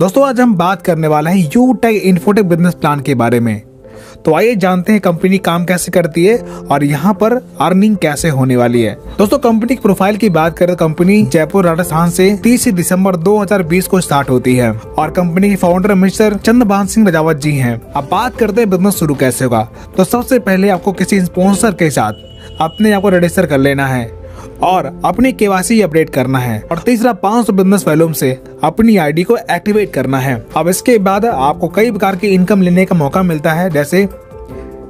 दोस्तों आज हम बात करने वाले हैं यूटेक इन्फोटेक बिजनेस प्लान के बारे में। तो आइए जानते हैं कंपनी काम कैसे करती है और यहाँ पर अर्निंग कैसे होने वाली है। दोस्तों कंपनी की प्रोफाइल की बात करें तो कंपनी जयपुर राजस्थान से 30 दिसंबर 2020 को स्टार्ट होती है और कंपनी के फाउंडर मिस्टर चंद्रभान सिंह राजावत जी हैं। अब बात करते हैं बिजनेस शुरू कैसे होगा। तो सबसे पहले आपको किसी स्पॉन्सर के साथ अपने आप को रजिस्टर कर लेना है और अपनी केवाईसी अपडेट करना है और तीसरा 500 बिजनेस वॉल्यूम से अपनी आईडी को एक्टिवेट करना है। अब इसके बाद आपको कई प्रकार की इनकम लेने का मौका मिलता है, जैसे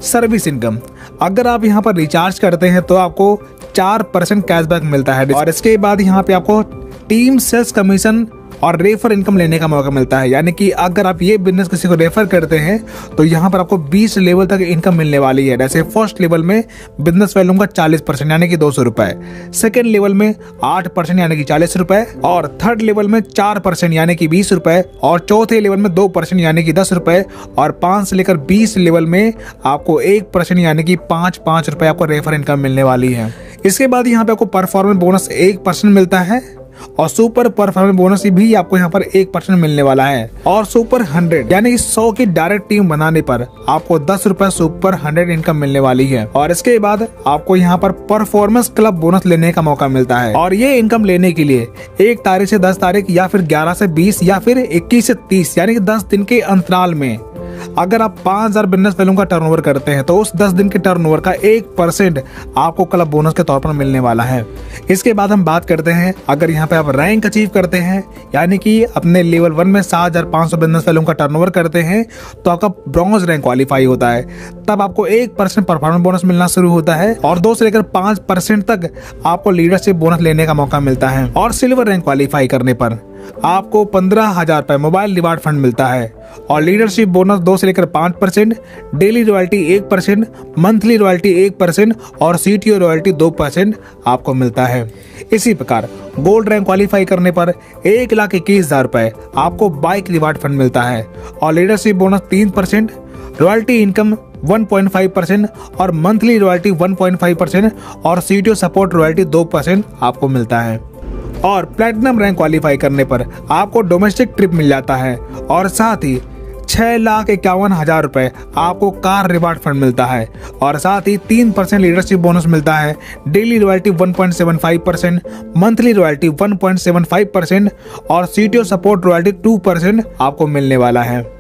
सर्विस इनकम। अगर आप यहाँ पर रिचार्ज करते हैं तो आपको 4% कैशबैक मिलता है और इसके बाद यहाँ पे आपको टीम सेल्स कमीशन और रेफर इनकम लेने का मौका मिलता है। यानी कि अगर आप ये बिजनेस किसी को रेफर करते हैं तो यहाँ पर आपको 20 लेवल तक इनकम मिलने वाली है। जैसे फर्स्ट लेवल में बिजनेस वॉल्यूम का 40% यानी कि 200 रुपए, सेकेंड लेवल में 8% यानी कि 40 रुपए और थर्ड लेवल में 4% यानी कि 20 रुपए और चौथे लेवल में 2% यानी कि 10 रुपए और 5 से लेकर 20 लेवल में आपको 1% यानी कि 5 रुपए आपको रेफर इनकम मिलने वाली है। इसके बाद यहाँ पे आपको परफॉर्मेंस बोनस 1% मिलता है और सुपर परफॉर्मेंस बोनस भी आपको यहाँ पर 1% मिलने वाला है और सुपर 100 यानी 100 की डायरेक्ट टीम बनाने पर आपको 10 रुपए सुपर 100 इनकम मिलने वाली है। और इसके बाद आपको यहाँ पर परफॉर्मेंस क्लब बोनस लेने का मौका मिलता है और ये इनकम लेने के लिए 1 तारीख से 10 तारीख या फिर 11 से 20 या फिर 21 से 30 यानी कि 10 दिन के अंतराल में अगर आप 5000 बिजनेस वैल्यू का टर्नओवर करते हैं तो उस 10 दिन के टर्नओवर का 1% आपको क्लब बोनस के तौर पर मिलने वाला है। इसके बाद हम बात करते हैं अगर यहाँ पे आप रैंक अचीव करते हैं यानी कि अपने लेवल 1 में 7500 बिजनेस वैल्यू का टर्नओवर करते हैं तो आपका ब्रॉन्ज रैंक क्वालिफाई होता है, तब आपको 1% परफॉर्मेंस बोनस मिलना शुरू होता है और 2 से लेकर 5% तक आपको लीडरशिप बोनस लेने का मौका मिलता है। और सिल्वर रैंक क्वालिफाई करने पर आपको 15,000 रुपए मोबाइल रिवार्ड फंड मिलता है और लीडरशिप बोनस 2 से लेकर 5%, डेली रॉयल्टी 1%, मंथली रॉयल्टी 1% और सीटीओ रॉयल्टी 2% आपको मिलता है। इसी प्रकार गोल्ड रैंक क्वालिफाई करने पर 1,21,000 रुपए आपको बाइक रिवार्ड फंड मिलता है और लीडरशिप बोनस 3%, रॉयल्टी इनकम 1.5% और मंथली रॉयल्टी 1.5% और सीटीओ सपोर्ट रॉयल्टी 2% आपको मिलता है। और प्लेटिनम रैंक क्वालिफाई करने पर आपको डोमेस्टिक ट्रिप मिल जाता है और साथ ही 6,51,000 रुपए आपको कार रिवार्ड फंड मिलता है और साथ ही 3% लीडरशिप बोनस मिलता है, डेली रॉयल्टी 1.75%, मंथली रॉयल्टी 1.75% और सीटीओ सपोर्ट रॉयल्टी 2% आपको मिलने वाला है।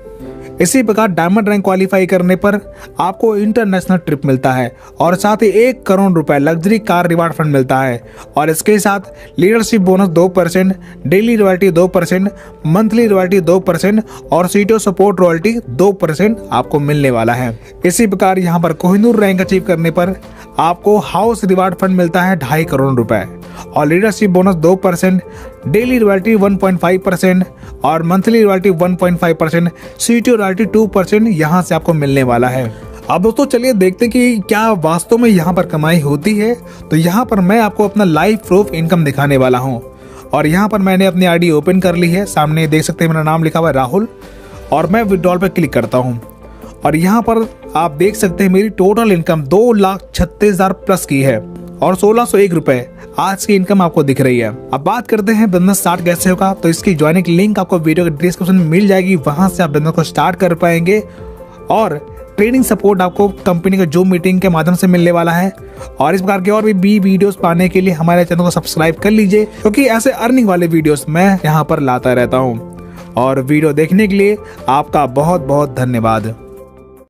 इसी प्रकार डायमंड रैंक क्वालिफाई करने पर आपको इंटरनेशनल ट्रिप मिलता है और साथ ही 1 करोड़ रुपए लग्जरी कार रिवार्ड फंड मिलता है और इसके साथ leadership bonus 2%, daily royalty 2%, monthly royalty 2% और सीटीओ सपोर्ट रॉयल्टी 2% आपको मिलने वाला है। इसी प्रकार यहाँ पर कोहिनूर रैंक अचीव करने पर आपको हाउस रिवार्ड फंड मिलता है 2.5 करोड़ रुपए और लीडरशिप बोनस 2%, डेली रॉयल्टी 1.5% और मंथली रॉयल्टी 1.5%, सीटीओ रॉयल्टी 2% यहाँ से आपको मिलने वाला है। अब दोस्तों चलिए देखते हैं कि क्या वास्तव में यहाँ पर कमाई होती है। तो यहाँ पर मैं आपको अपना लाइव प्रूफ इनकम दिखाने वाला हूँ और यहाँ पर मैंने अपनी आईडी ओपन कर ली है। सामने देख सकते हैं मेरा नाम लिखा हुआ है राहुल और मैं विड्रॉल पर क्लिक करता हूँ और यहाँ पर आप देख सकते हैं मेरी टोटल इनकम 2,36,000 प्लस की है और 1,601 रुपए आज की इनकम आपको दिख रही है। अब बात करते हैं बिजनेस स्टार्ट कैसे होगा। तो इसकी ज्वाइनिंग लिंक आपको वीडियो के डिस्क्रिप्शन में मिल जाएगी, वहां से आप बिजनेस को स्टार्ट कर पाएंगे और ट्रेनिंग सपोर्ट आपको कंपनी के जूम मीटिंग के माध्यम से मिलने वाला है। और इस प्रकार के और भी वीडियोस पाने के लिए हमारे चैनल को सब्सक्राइब कर लीजिए, क्योंकि ऐसे अर्निंग वाले वीडियोस मैं यहाँ पर लाता रहता हूँ। और वीडियो देखने के लिए आपका बहुत बहुत धन्यवाद।